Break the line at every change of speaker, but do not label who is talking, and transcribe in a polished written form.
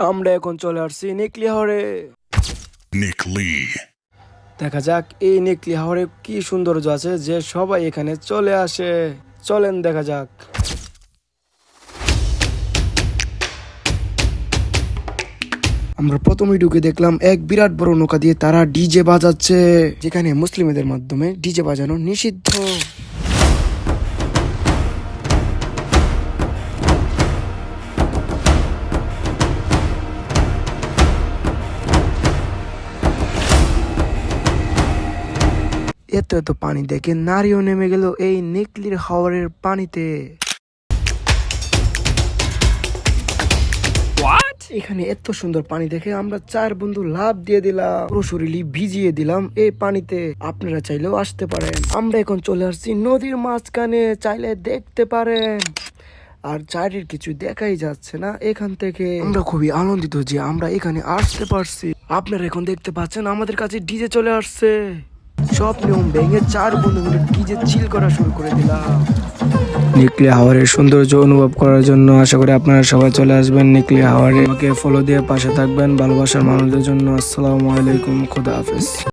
আমরা এখন চলে আসছি নিকলি হাওরে।
নিকলি
দেখা যাক এই নিকলি হাওরে কি সৌন্দর্য আছে যে সবাই এখানে চলে আসে। চলেন দেখা যাক। আমরা প্রথমেই ঢুকে দেখলাম এক বিরাট বড় নৌকা দিয়ে তারা ডিজে বাজাচ্ছে, যেখানে মুসলিমদের মাধ্যমে ডিজে বাজানো নিষিদ্ধ। এত এত পানি দেখে নারীও নেমে গেল এই নিকলির হাওরের পানিতে। এখানে এত সুন্দর পানি দেখে আমরা 4 বন্ধু লাভ দিয়ে দিলাম, পুরো শরীরই ভিজিয়ে দিলাম এই পানিতে। আপনারা চাইলেও আসতে পারেন। আমরা এখন চলে আসছি নদীর মাঝখানে, চাইলে দেখতে পারেন। আর চারির কিছু দেখাই যাচ্ছে না এখান থেকে। আমরা খুবই আনন্দিত যে আমরা এখানে আসতে পারছি। আপনারা এখন দেখতে পাচ্ছেন আমাদের কাছে ডিজে চলে আসছে। সব নিয়ম ভেঙে 4 বন্ধু মিলে ডিজে চিল করা শুরু করে দিলাম। নিকলি হাওরের সৌন্দর্য অনুভব করার জন্য আশা করি আপনারা সবাই চলে আসবেন নিকলি হাওরে। আমাকে ফলো দিয়ে পাশে থাকবেন ভালোবাসার মানুষদের জন্য। আসসালামু আলাইকুম, খোদা হাফেজ।